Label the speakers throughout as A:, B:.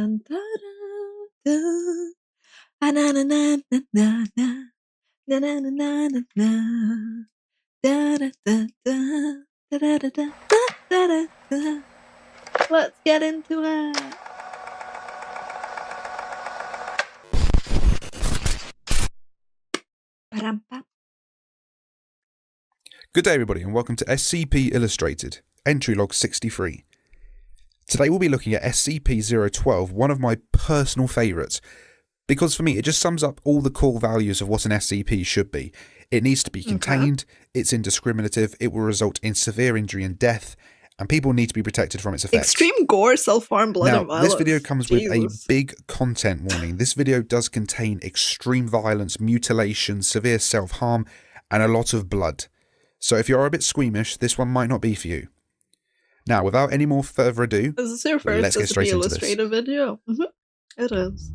A: Dun, dun, dun, dun. Ah, na, na, na, na, na, na. Na, na, na, na, na, na. Da, da, da, da. Da, da, da, da, da, da, da. Let's get into it. Ba-dum-bum.
B: Good day everybody and welcome to SCP Illustrated, Entry Log 63. Today we'll be looking at SCP-012, one of my personal favourites, because for me it just sums up all the core values of what an SCP should be. It needs to be contained, it's indiscriminative, it will result in severe injury and death, and people need to be protected from its effects.
A: Extreme gore, self-harm, blood, and
B: Now,
A: violence.
B: this video comes with a big content warning. This video does contain extreme violence, mutilation, severe self-harm, and a lot of blood. So if you're a bit squeamish, this one might not be for you. Now, without any more further ado,
A: Is this your first
B: let's get straight into this.
A: illustrated video? It is.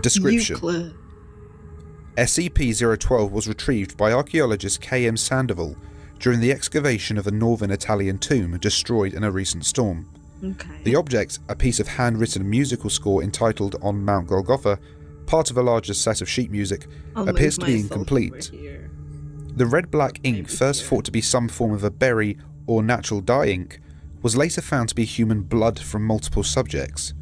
B: Description.
A: Euclid.
B: SCP-012 was retrieved by archaeologist K.M. Sandoval during the excavation of a northern Italian tomb destroyed in a recent storm.
A: Okay.
B: The object, a piece of handwritten musical score entitled On Mount Golgotha, part of a larger set of sheet music, appears to be incomplete. The red-black ink, first thought to be some form of a berry or natural dye ink, was later found to be human blood from multiple subjects.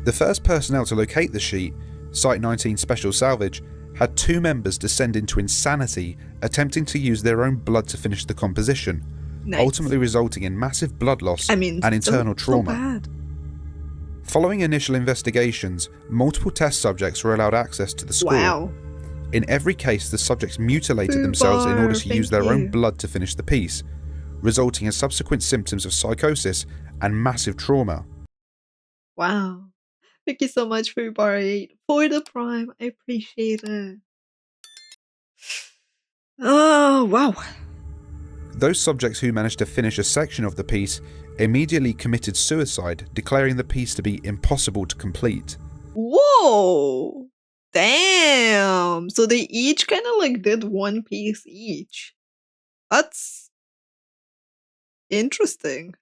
B: The first personnel to locate the sheet, Site 19 Special Salvage, had two members descend into insanity attempting to use their own blood to finish the composition, ultimately resulting in massive blood loss and internal trauma.
A: So bad.
B: Following initial investigations, multiple test subjects were allowed access to the school.
A: Wow.
B: In every case, the subjects mutilated themselves in order to use their own blood to finish the piece, resulting in subsequent symptoms of psychosis and massive trauma.
A: Wow. Thank you so much, Foobar8, for the prime. I appreciate it. Oh, wow.
B: Those subjects who managed to finish a section of the piece immediately committed suicide, declaring the piece to be impossible to complete.
A: Whoa! Damn! So they each kind of like did one piece each. That's interesting.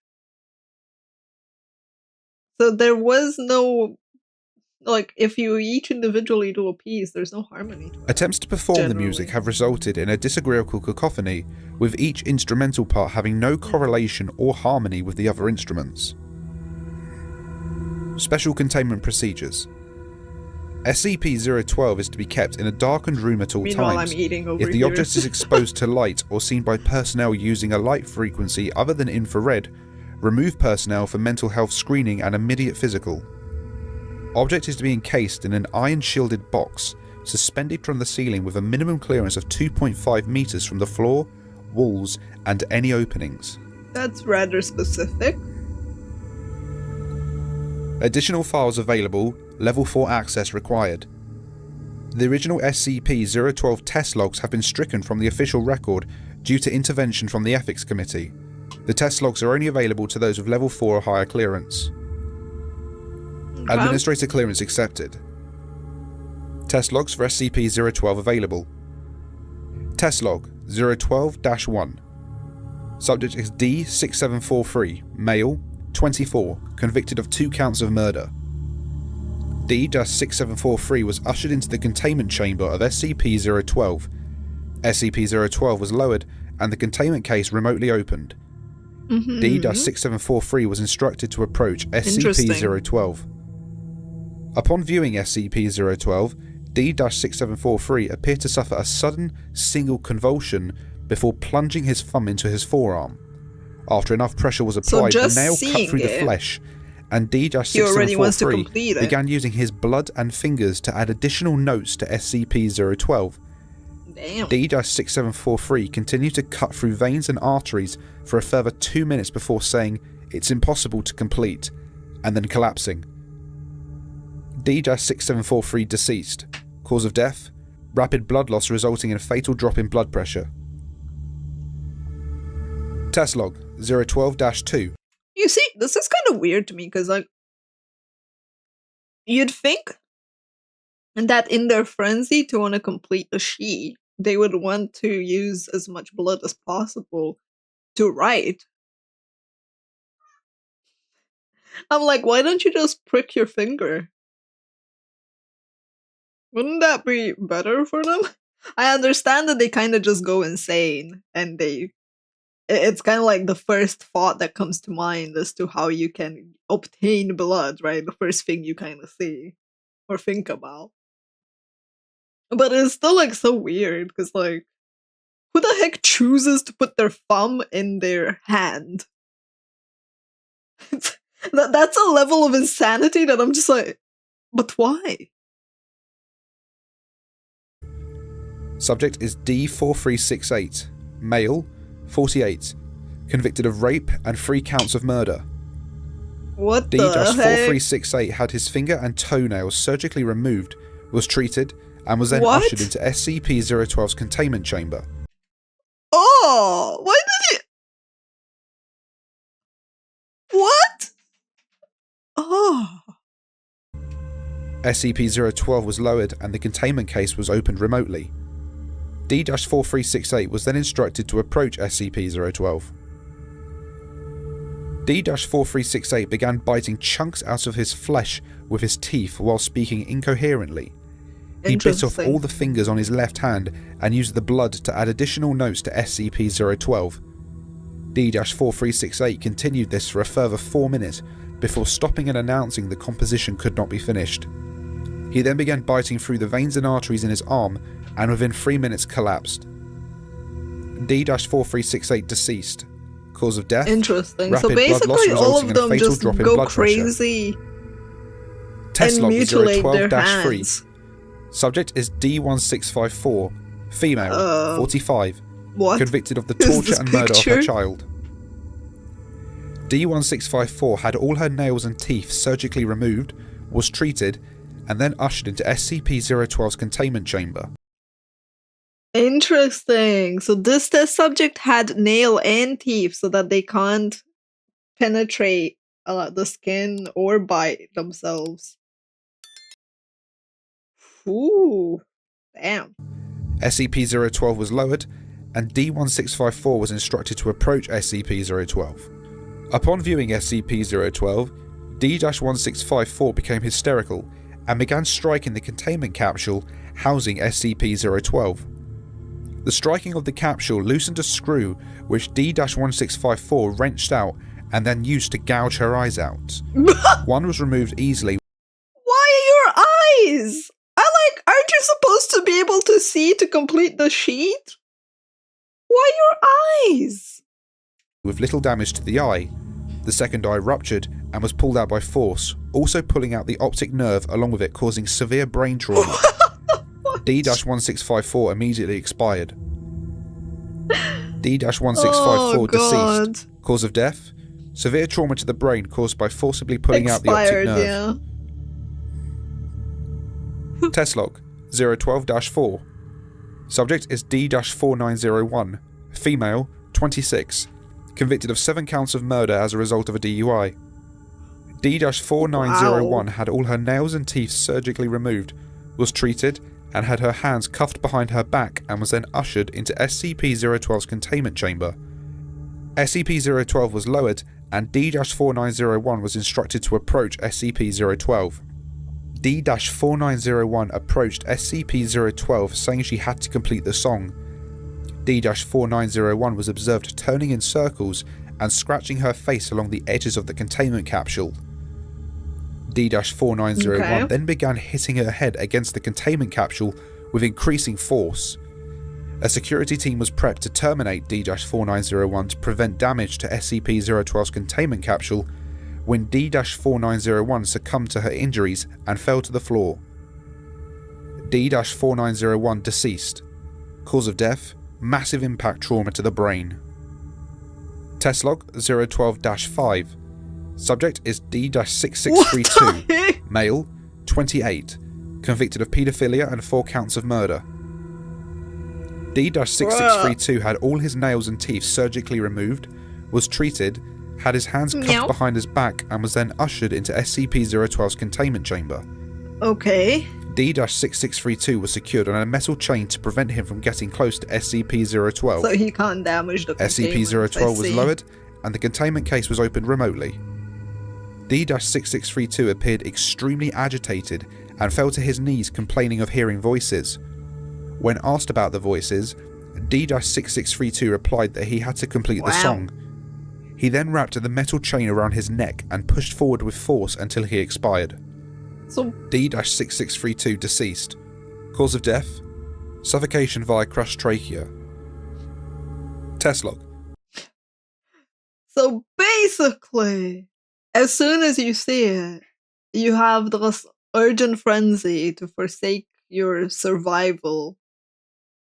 A: So there was no, like, if you each individually do a piece, there's no harmony to it.
B: Attempts to perform the music have resulted in a disagreeable cacophony, with each instrumental part having no correlation or harmony with the other instruments. Special Containment Procedures. SCP-012 is to be kept in a darkened room at all times. If the object is exposed to light or seen by personnel using a light frequency other than infrared, remove personnel for mental health screening and immediate physical. Object is to be encased in an iron-shielded box, suspended from the ceiling with a minimum clearance of 2.5 meters from the floor, walls, and any openings.
A: That's rather specific.
B: Additional files available, Level 4 access required. The original SCP-012 test logs have been stricken from the official record due to intervention from the Ethics Committee. The test logs are only available to those with Level 4 or higher clearance. Administrator clearance accepted. Test logs for SCP-012 available. Test log 012-1. Subject is D6743, male, 24, convicted of 2 counts of murder. D-6743 was ushered into the containment chamber of SCP-012. SCP-012 was lowered and the containment case remotely opened. D-6743 was instructed to approach SCP-012. Upon viewing SCP-012, D-6743 appeared to suffer a sudden, single convulsion before plunging his thumb into his forearm. After enough pressure was applied, the nail cut through the flesh, and D-6743 began using his blood and fingers to add additional notes to SCP-012. D-6743 continued to cut through veins and arteries for a further 2 minutes before saying, "It's impossible to complete," and then collapsing. D-6743 deceased. Cause of death: rapid blood loss resulting in a fatal drop in blood pressure. Test log 012-2.
A: You see, this is kind of weird to me because, like, you'd think that in their frenzy to want to complete a sheet, they would want to use as much blood as possible to write. I'm like, why don't you just prick your finger? Wouldn't that be better for them? I understand that they kind of just go insane and it's kind of like the first thought that comes to mind as to how you can obtain blood, right? The first thing you kind of see or think about. But it's still like so weird because like, who the heck chooses to put their thumb in their hand? That's a level of insanity that I'm just like, but why?
B: Subject is D4368, male, 48, convicted of rape and 3 counts of murder.
A: What the heck?
B: D-4368 had his finger and toenails surgically removed, was treated, and was then ushered into SCP-012's containment chamber.
A: Oh, why did it? What? Oh.
B: SCP-012 was lowered and the containment case was opened remotely. D-4368 was then instructed to approach SCP-012. D-4368 began biting chunks out of his flesh with his teeth while speaking incoherently. He bit off all the fingers on his left hand and used the blood to add additional notes to SCP-012. D-4368 continued this for a further 4 minutes before stopping and announcing the composition could not be finished. He then began biting through the veins and arteries in his arm and within 3 minutes collapsed. D-4368 deceased. Cause of death?
A: Interesting.
B: Rapid
A: So basically
B: blood loss
A: all of
B: resulting in a
A: them
B: fatal
A: just
B: drop in
A: go
B: blood
A: crazy
B: Test
A: and
B: log
A: mutilate their
B: 012-3.
A: hands.
B: Subject is D-1654, female, 45,
A: What?
B: convicted of the torture and murder of her
A: picture?
B: child. D-1654 had all her nails and teeth surgically removed, was treated, and then ushered into SCP-012's containment chamber.
A: Interesting. So this test subject had nail and teeth so that they can't penetrate the skin or bite themselves. Ooh, damn.
B: SCP-012 was lowered, and D-1654 was instructed to approach SCP-012. Upon viewing SCP-012, D-1654 became hysterical and began striking the containment capsule housing SCP-012. The striking of the capsule loosened a screw which D-1654 wrenched out and then used to gouge her eyes out. One was removed easily.
A: Why are your eyes? Aren't you supposed to be able to see to complete the sheet? Why your eyes?
B: With little damage to the eye. The second eye ruptured and was pulled out by force, also pulling out the optic nerve along with it, causing severe brain trauma. D-1654 immediately expired. D-1654 deceased. Cause of death? Severe trauma to the brain caused by forcibly pulling out the optic nerve.
A: Yeah.
B: Test log 012-4. Subject is D-4901, female, 26, convicted of 7 counts of murder as a result of a DUI. D-4901 had all her nails and teeth surgically removed, was treated, and had her hands cuffed behind her back and was then ushered into SCP-012's containment chamber. SCP-012 was lowered and D-4901 was instructed to approach SCP-012. D-4901 approached SCP-012 saying she had to complete the song. D-4901 was observed turning in circles and scratching her face along the edges of the containment capsule. D-4901 then began hitting her head against the containment capsule with increasing force. A security team was prepped to terminate D-4901 to prevent damage to SCP-012's containment capsule when D-4901 succumbed to her injuries and fell to the floor. D-4901 deceased. Cause of death: massive impact trauma to the brain. Test log 012-5. Subject is D-6632, male, 28, convicted of paedophilia and 4 counts of murder. D-6632 had all his nails and teeth surgically removed, was treated, had his hands cuffed behind his back and was then ushered into SCP-012's containment chamber.
A: Okay.
B: D-6632 was secured on a metal chain to prevent him from getting close to SCP-012.
A: So he can't damage the containment.
B: SCP-012 was lowered and the containment case was opened remotely. D-6632 appeared extremely agitated and fell to his knees complaining of hearing voices. When asked about the voices, D-6632 replied that he had to complete the song. He then wrapped the metal chain around his neck and pushed forward with force until he expired.
A: So
B: D-6632 deceased. Cause of death? Suffocation via crushed trachea. Test log.
A: So basically, as soon as you see it, you have this urgent frenzy to forsake your survival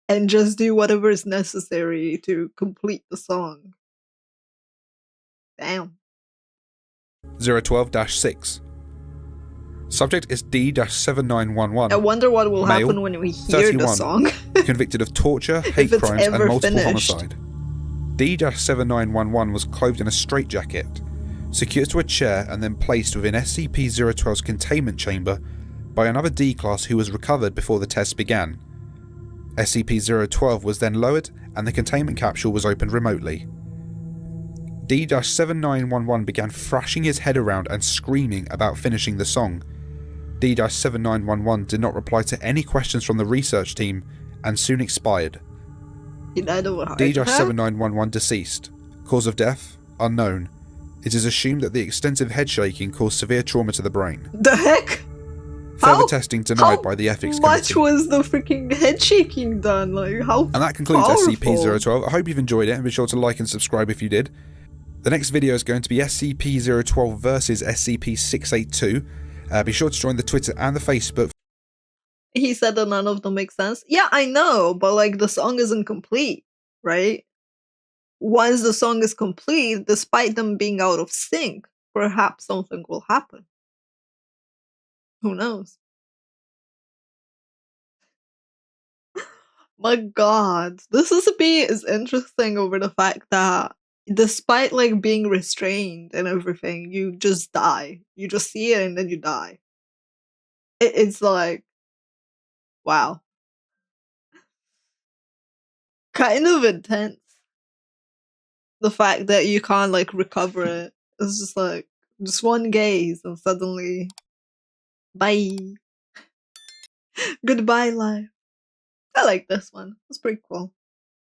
A: and just do whatever is necessary to complete the song. Damn.
B: 012-6. Subject is D-7911.
A: I wonder what will
B: Male,
A: happen when we hear
B: 31,
A: the song.
B: convicted of torture, hate
A: it's
B: crimes, and
A: ever
B: multiple
A: finished.
B: homicide. D-7911 was clothed in a straitjacket, secured to a chair and then placed within SCP-012's containment chamber by another D-class who was recovered before the test began. SCP-012 was then lowered and the containment capsule was opened remotely. D-7911 began thrashing his head around and screaming about finishing the song. D-7911 did not reply to any questions from the research team and soon expired.
A: He died of a heart attack?
B: D-7911 deceased. Cause of death? Unknown. It is assumed that the extensive head shaking caused severe trauma to the brain.
A: The heck?
B: Further testing denied by the ethics committee.
A: How much was the freaking head shaking done? Like, how
B: And that concludes
A: powerful.
B: SCP-012. I hope you've enjoyed it and be sure to like and subscribe if you did. The next video is going to be SCP-012 versus SCP-682. Be sure to join the Twitter and the Facebook.
A: He said that none of them make sense. Yeah, I know, but like the song isn't complete, right? Once the song is complete, despite them being out of sync, perhaps something will happen. Who knows? My god, this SCP is interesting over the fact that despite like being restrained and everything, you just die. You just see it and then you die. It's like, wow. Kind of intense. The fact that you can't like recover it. It's just like, just one gaze and suddenly, bye. Goodbye life. I like this one. It's pretty cool.